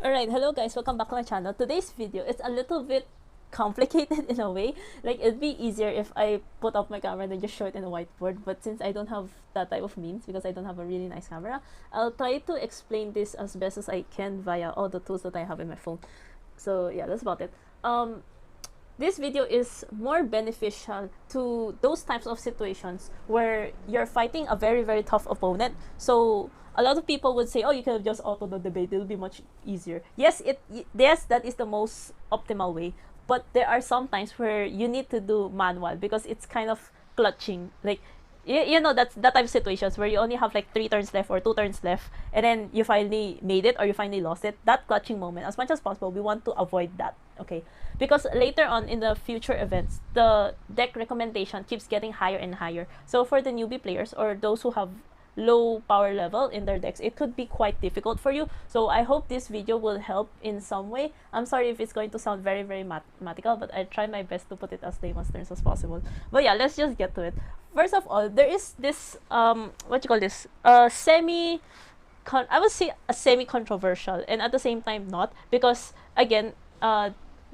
Alright, hello guys, welcome back to my channel. Today's video is a little bit complicated in a way. Like, it'd be easier if I put up my camera and then just show it in a whiteboard, but since I don't have that type of means because I don't have a really nice camera, I'll try to explain this as best as I can via all the tools that I have in my phone. So yeah, that's about it. This video is more beneficial to those types of situations where you're fighting a very, very tough opponent. So a lot of people would say, oh, you can just auto the debate, it'll be much easier. Yes, that is the most optimal way, but there are some times where you need to do manual because it's kind of clutching. Like, you know, that's that type of situations where you only have like 3 turns left or 2 turns left, and then you finally made it or you finally lost it. That clutching moment, as much as possible, we want to avoid that. Okay, because later on in the future events, the deck recommendation keeps getting higher and higher. So for the newbie players or those who have low power level in their decks, it could be quite difficult for you. So I hope this video will help in some way. I'm sorry if it's going to sound very, very mathematical, but I try my best to put it as layman's terms as possible. But yeah, let's just get to it. First of all, there is this what you call this, I would say a semi controversial and at the same time not, because again,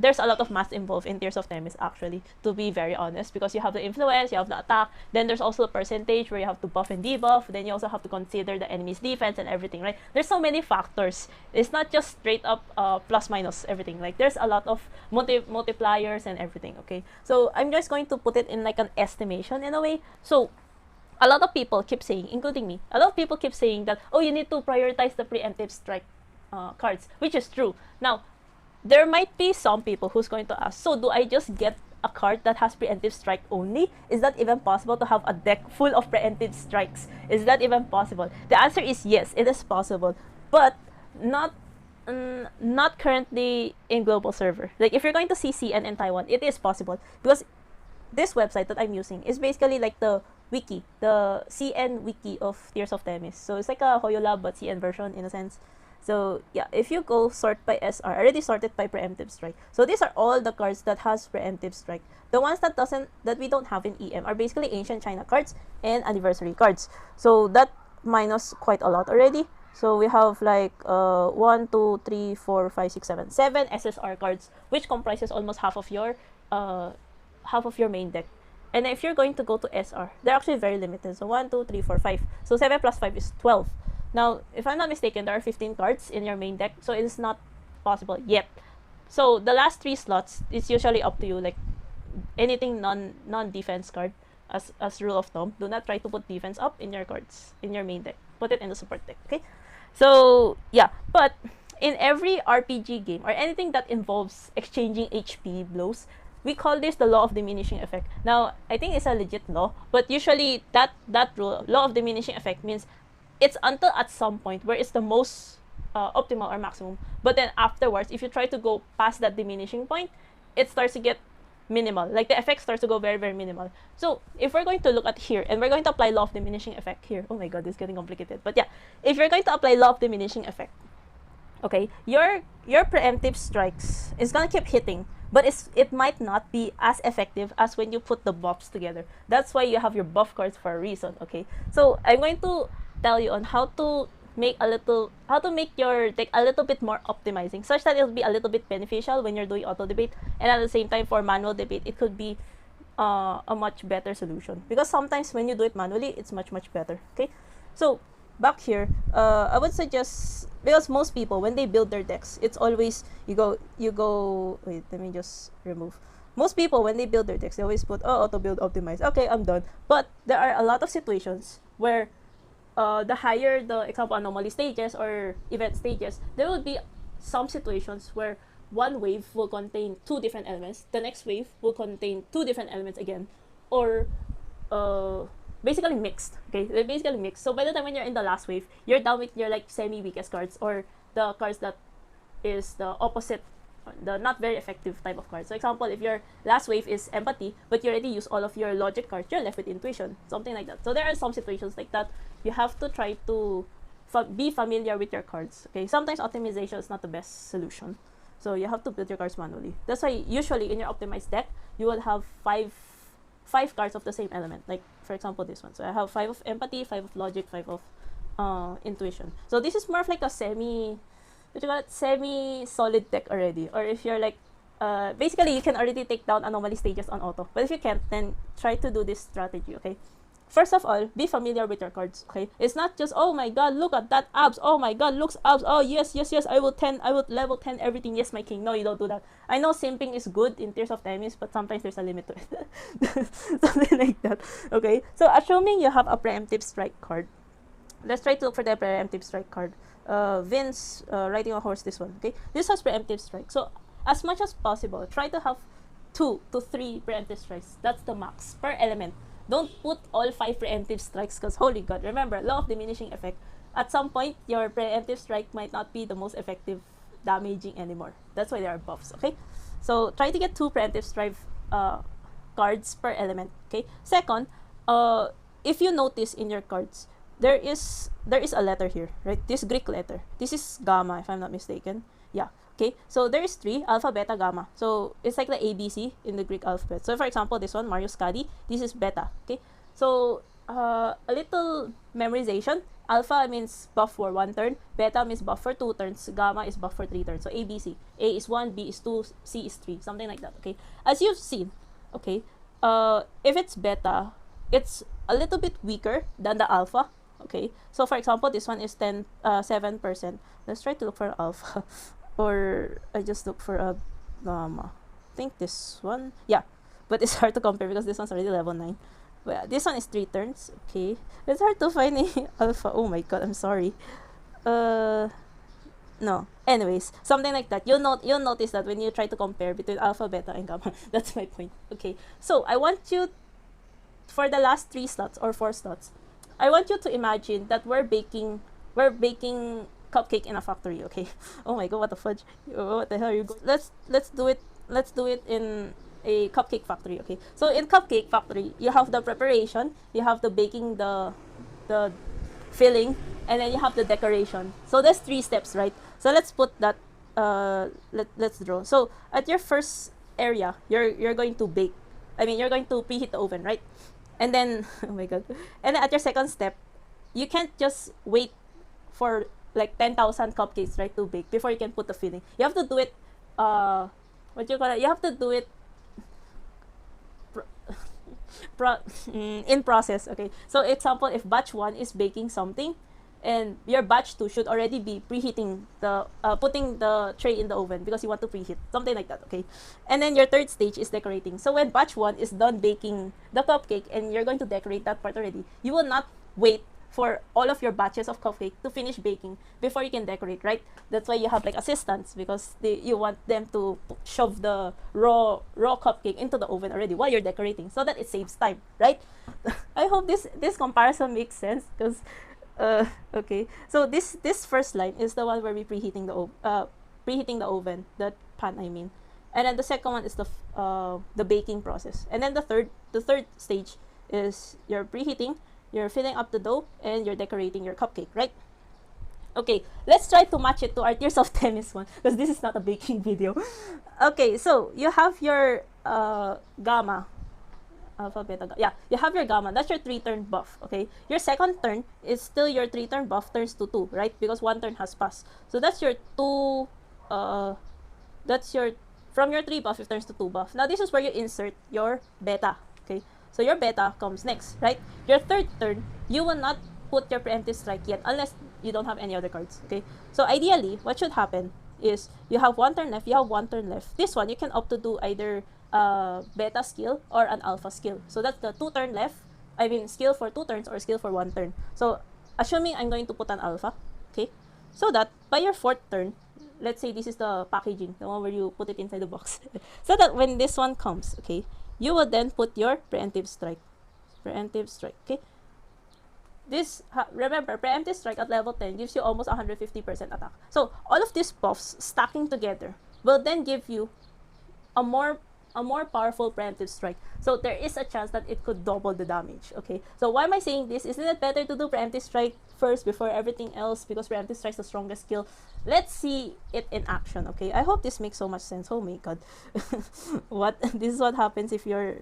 there's a lot of math involved in Tears of Themis, actually, to be very honest, because you have the influence, you have the attack, then there's also the percentage where you have to buff and debuff, then you also have to consider the enemy's defense and everything, right? There's so many factors. It's not just straight up plus minus everything. Like, there's a lot of multipliers and everything, okay? So I'm just going to put it in like an estimation in a way. So a lot of people keep saying, including me, a lot of people keep saying that, oh, you need to prioritize the preemptive strike cards, which is true. Now, there might be some people who's going to ask, so do I just get a card that has preemptive strike only? Is that even possible to have a deck full of preemptive strikes? Is that even possible? The answer is yes, it is possible, but not not currently in global server. Like, if you're going to CC and in Taiwan, it is possible, because this website that I'm using is basically like the wiki, the CN wiki of Tears of Themis. So it's like a HoYoLab but CN version in a sense. So yeah, if you go sort by SR, I already sorted by Preemptive Strike. So these are all the cards that has Preemptive Strike. The ones that we don't have in EM are basically Ancient China cards and Anniversary cards. So that minus quite a lot already. So we have like 1, 2, 3, 4, 5, 6, 7, 7 SSR cards, which comprises almost half of your main deck. And if you're going to go to SR, they're actually very limited. So 1, 2, 3, 4, 5. So 7 plus 5 is 12. Now, if I'm not mistaken, there are 15 cards in your main deck, so it is not possible yet. So the last 3 slots is usually up to you. Like, anything non-defense card, as rule of thumb, do not try to put defense up in your cards in your main deck. Put it in the support deck, okay? So yeah, but in every RPG game or anything that involves exchanging HP blows, we call this the law of diminishing effect. Now, I think it's a legit law, but usually that rule, law of diminishing effect, means it's until at some point where it's the most optimal or maximum. But then afterwards, if you try to go past that diminishing point, it starts to get minimal. Like, the effect starts to go very, very minimal. So if we're going to look at here, and we're going to apply law of diminishing effect here. Oh my god, this is getting complicated. But yeah, if you're going to apply law of diminishing effect, okay, your preemptive strikes is gonna keep hitting, but it might not be as effective as when you put the buffs together. That's why you have your buff cards for a reason, okay? So I'm going to tell you on how to make your deck a little bit more optimizing, such that it'll be a little bit beneficial when you're doing auto debate, and at the same time for manual debate it could be a much better solution, because sometimes when you do it manually it's much better, okay? So back here, I would suggest, because most people when they build their decks, it's always you go wait, let me just remove. Most people when they build their decks, they always put, oh, auto build optimize, okay, I'm done. But there are a lot of situations where the higher the example anomaly stages or event stages, there will be some situations where one wave will contain 2 different elements, the next wave will contain 2 different elements again, or basically mixed. Okay, they're basically mixed. So by the time when you're in the last wave, you're down with your like semi-weakest cards, or the cards that is the opposite, the not very effective type of cards. So example, if your last wave is empathy, but you already use all of your logic cards, you're left with intuition, something like that. So there are some situations like that. You have to try to be familiar with your cards. Okay, sometimes optimization is not the best solution, so you have to build your cards manually. That's why usually in your optimized deck, you will have five cards of the same element. Like for example, this one. So I have 5 of empathy, 5 of logic, 5 of intuition. So this is more of like a what you call it, semi-solid tech already, or if you're like, basically you can already take down anomaly stages on auto. But if you can't, then try to do this strategy, okay? First of all, be familiar with your cards, okay? It's not just, oh my god, look at that abs, oh my god, looks abs, oh yes, yes, yes, I will level 10 everything, yes, my king. No, you don't do that. I know simping is good in Tears of Themis, but sometimes there's a limit to it. Something like that, okay? So assuming you have a Preemptive Strike card, let's try to look for the Preemptive Strike card. Vince, riding a horse, this one, okay? This has Preemptive Strike, so as much as possible, try to have 2 to 3 Preemptive Strikes. That's the max per element. Don't put all 5 preemptive strikes because holy god, remember, law of diminishing effect. At some point, your preemptive strike might not be the most effective damaging anymore. That's why there are buffs, okay? So try to get 2 preemptive strike cards per element, okay? Second, if you notice in your cards, there is a letter here, right? This Greek letter. This is gamma, if I'm not mistaken. Yeah. Okay, so there is 3, alpha, beta, gamma. So it's like the ABC in the Greek alphabet. So for example, this one, Mario Scadi, this is beta. Okay, so a little memorization. Alpha means buff for 1 turn, beta means buff for 2 turns, gamma is buff for 3 turns. So ABC. A is 1, B is 2, C is 3, something like that. Okay, as you've seen, okay, if it's beta, it's a little bit weaker than the alpha. Okay, so for example, this one is 7%. Let's try to look for alpha. Or I just look for a gamma. I think this one, yeah, but it's hard to compare because this one's already level 9. But yeah, this one is 3 turns. Okay, it's hard to find a alpha. Oh my god, I'm sorry. No. Anyways, something like that. You'll notice that when you try to compare between alpha, beta, and gamma. That's my point. Okay, so I want you, for the last 3 slots or 4 slots, I want you to imagine that we're baking cupcake in a factory, okay? Oh my god, what the fudge? What the hell are you going? Let's do it in a cupcake factory, okay? So in cupcake factory, you have the preparation, you have the baking, the filling, and then you have the decoration. So there's 3 steps, right? So let's put that. Let's draw. So at your first area, you're going to bake. I mean, you're going to preheat the oven, right? And then, oh my god. And then at your second step, you can't just wait for like 10,000 cupcakes, right, to bake before you can put the filling. You have to do it, you have to do it in process, okay? So example, if batch 1 is baking something, and your batch 2 should already be preheating putting the tray in the oven because you want to preheat, something like that, okay? And then your third stage is decorating. So when batch 1 is done baking the cupcake and you're going to decorate that part already, you will not wait for all of your batches of cupcake to finish baking before you can decorate, right? That's why you have like assistants, because you want them to shove the raw cupcake into the oven already while you're decorating, so that it saves time, right? I hope this comparison makes sense, because okay. So this first line is the one where we preheating the oven, the pan, I mean, and then the second one is the baking process, and then the third stage is your preheating. You're filling up the dough, and you're decorating your cupcake, right? Okay, let's try to match it to our Tears of Themis one, because this is not a baking video. Okay, so you have your gamma, alpha, beta, yeah, you have your gamma. That's your 3-turn buff, okay? Your second turn is still your 3-turn buff turns to 2, right? Because 1 turn has passed. So that's your 2, from your 3 buff, it turns to 2 buff. Now this is where you insert your beta, okay? So your beta comes next, right? Your third turn, you will not put your preemptive strike yet unless you don't have any other cards, okay? So ideally, what should happen is you have 1 turn left, you have 1 turn left. This one, you can opt to do either beta skill or an alpha skill. So that's the 2 turn left, I mean skill for 2 turns or skill for 1 turn. So assuming I'm going to put an alpha, okay? So that by your 4th turn, let's say this is the packaging, the one where you put it inside the box. So that when this one comes, okay, you will then put your preemptive strike. Preemptive strike, okay? Remember, preemptive strike at level 10 gives you almost 150% attack. So all of these buffs stacking together will then give you a more powerful preemptive strike. So there is a chance that it could double the damage, okay? So why am I saying this? Isn't it better to do preemptive strike first before everything else, because preemptive strike is the strongest skill? Let's see it in action, okay? I hope this makes so much sense. Oh my god. This is what happens if you're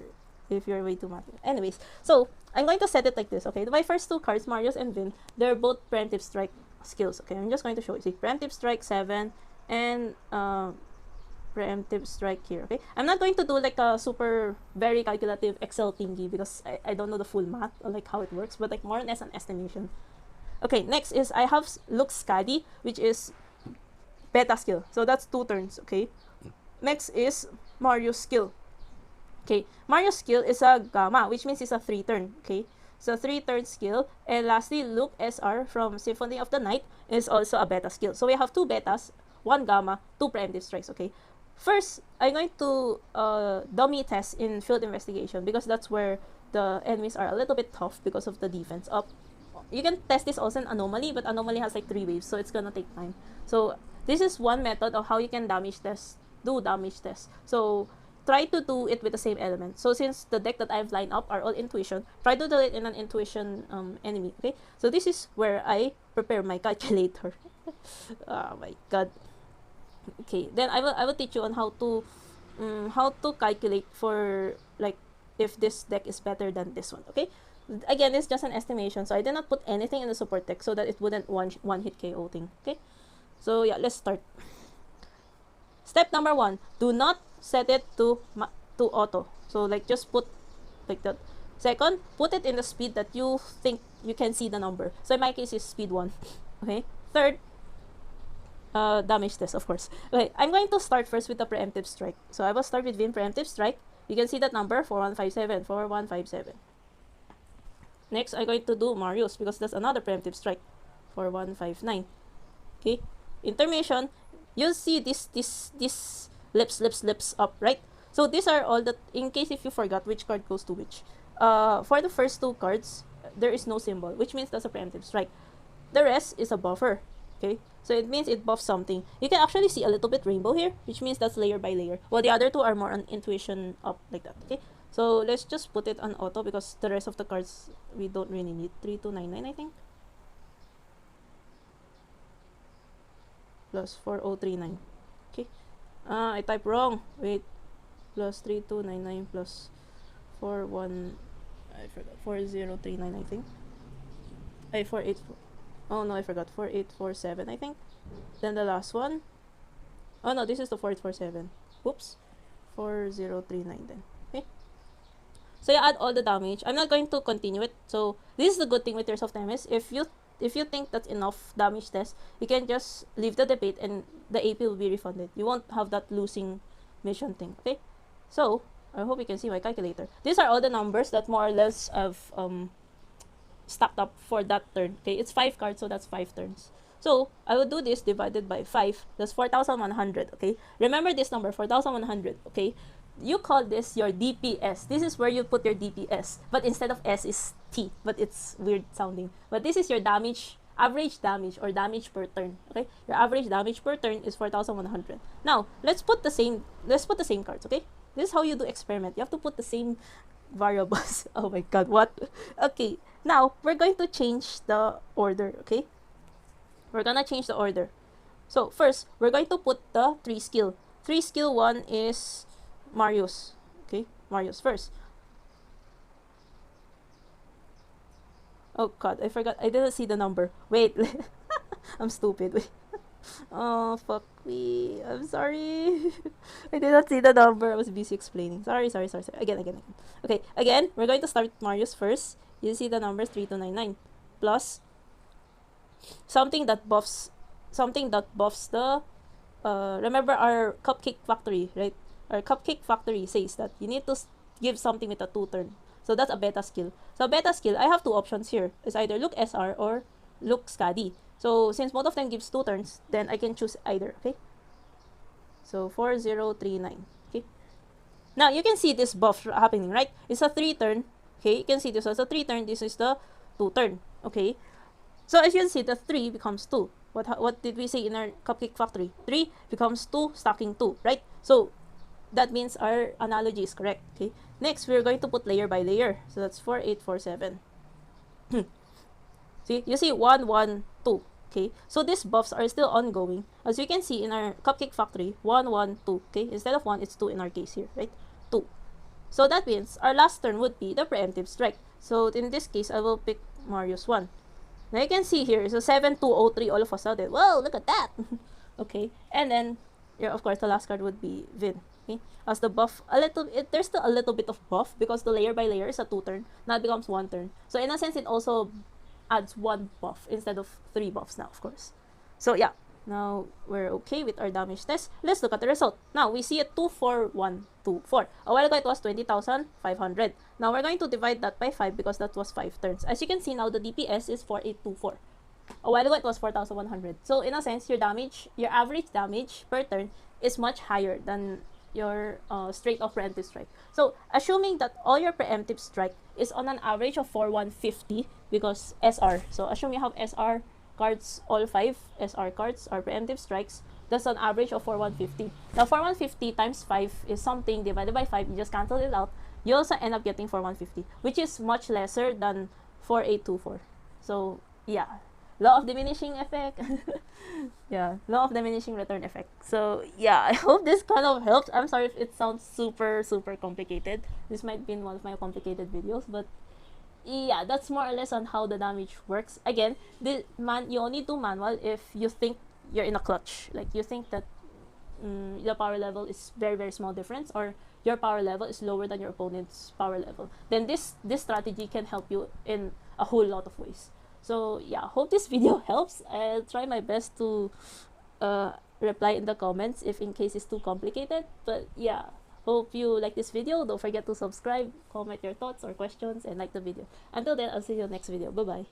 way too much. Anyways, so I'm going to set it like this, okay? My first 2 cards, Marius and Vin, they're both preemptive strike skills. Okay, I'm just going to show you. See, Preemptive Strike 7 and Preemptive Strike here. Okay, I'm not going to do like a super very calculative Excel thingy because I don't know the full math or like how it works, but like more or less an estimation. Okay, next is I have Look Scadi, which is beta skill. So that's 2 turns. Okay, next is Mario's skill. Okay, Mario's skill is a gamma, which means it's a 3 turn. Okay, so 3 turn skill. And lastly, Luke SR from Symphony of the Night is also a beta skill. So we have 2 betas, 1 gamma, 2 preemptive strikes. Okay, first I'm going to dummy test in field investigation because that's where the enemies are a little bit tough because of the defense up. You can test this also in Anomaly, but Anomaly has like 3 waves, so it's gonna take time. So this is one method of how you can do damage test. So try to do it with the same element. So since the deck that I've lined up are all intuition, try to do it in an intuition enemy. Okay, so this is where I prepare my calculator. Oh my god. Okay, then I will teach you on how to calculate for like if this deck is better than this one. Okay, again, it's just an estimation, so I did not put anything in the support deck so that it wouldn't one hit KO thing. Okay, so yeah, let's start. Step number 1, do not set it to auto. So like just put like that. Second, put it in the speed that you think you can see the number. So in my case is speed 1. Okay. Third, damage test, of course. Okay, I'm going to start first with the preemptive strike. So I will start with Vim preemptive strike. You can see that number 4157, 4157. Next, I'm going to do Marius because that's another preemptive strike, 4159. Okay, intermission. You'll see this lips up, right? So these are all that, in case if you forgot which card goes to which. For the first 2 cards, there is no symbol, which means that's a preemptive strike. The rest is a buffer. Okay, so it means it buffs something. You can actually see a little bit rainbow here, which means that's layer by layer. While the other 2 are more on intuition up like that. Okay, so let's just put it on auto because the rest of the cards we don't really need. 3299, I think. Plus 4039. Okay. I typed wrong. Wait. Plus 3299 plus 41. I forgot. 4039, I think. 484. Oh no, I forgot. 4847, I think. Then the last one. Oh no, this is the 4847. Whoops. 4039 then. Okay. So you add all the damage. I'm not going to continue it. So this is the good thing with Tears of Themis. If you think that's enough damage test, you can just leave the debate and the AP will be refunded. You won't have that losing mission thing. Okay. So I hope you can see my calculator. These are all the numbers that more or less have stacked up for that turn. Okay, it's 5 cards, so that's 5 turns. So I will do this divided by 5. That's 4100. Okay, remember this number, 4100. Okay, you call this your DPS. This is where you put your DPS, but instead of S is T, but it's weird sounding. But this is your damage, average damage or damage per turn. Okay, your average damage per turn is 4100. Now let's put the same cards. Okay, this is how you do experiment. You have to put the same variables. Oh my god, what? Okay, now we're going to change the order. Okay, we're gonna change the order. So first we're going to put the 3 skill. 3 skill 1 is Marius. Okay, Marius first. Oh god, I forgot. I didn't see the number. Wait. I'm stupid. Wait. Oh, fuck me. I'm sorry. I did not see the number. I was busy explaining. Sorry. Again. Okay, again, we're going to start Marius first. You see the numbers 3299 plus something that buffs the remember our Cupcake Factory, right? Our Cupcake Factory says that you need to give something with a 2 turn. So that's a beta skill. So beta skill, I have 2 options here. It's either Look SR or Look Scadi. So since both of them gives 2 turns, then I can choose either. Okay. So 4039. Okay. Now you can see this buff happening, right? It's a 3 turn. Okay, you can see this as a 3 turn. This is the 2 turn. Okay. So as you can see, the 3 becomes 2. What did we say in our Cupcake Factory? 3 becomes 2, stacking 2, right? So that means our analogy is correct. Okay. Next, we're going to put layer by layer. So that's 4847. See, you see 1, 1, 2. Okay. So these buffs are still ongoing. As you can see in our Cupcake Factory, 1, 1, 2. Okay. Instead of 1, it's 2 in our case here, right? 2. So that means our last turn would be the preemptive strike. So in this case, I will pick Marius 1. Now you can see here, so 7203 all of a sudden. Whoa, look at that! Okay, and then, yeah, of course, the last card would be Vin. Okay, as the buff, there's still a little bit of buff because the layer by layer is a 2-turn. Now it becomes 1 turn. So in a sense, it also adds 1 buff instead of 3 buffs now, of course. So yeah, now we're okay with our damage test. Let's look at the result. Now we see a 24124. A while ago it was 20,500. Now we're going to divide that by 5 because that was 5 turns. As you can see now, the DPS is 4824. A while ago it was 4,100. So in a sense, your average damage per turn is much higher than your straight off preemptive strike. So assuming that all your preemptive strike is on an average of 4150 because SR. So assume you have SR cards, all 5 SR cards or preemptive strikes, that's an average of 4150. Now 4150 times 5 is something divided by 5, you just cancel it out. You also end up getting 4150, which is much lesser than 4824. So yeah, law of diminishing effect. Yeah, law of diminishing return effect. So yeah, I hope this kind of helps. I'm sorry if it sounds super complicated. This might be one of my complicated videos, but yeah, that's more or less on how the damage works. Again, you only do manual if you think you're in a clutch, like you think that the power level is very small difference, or your power level is lower than your opponent's power level. Then this strategy can help you in a whole lot of ways. So yeah, hope this video helps. I'll try my best to reply in the comments if in case it's too complicated. But yeah, hope you like this video. Don't forget to subscribe, comment your thoughts or questions, and like the video. Until then, I'll see you next video. Bye bye.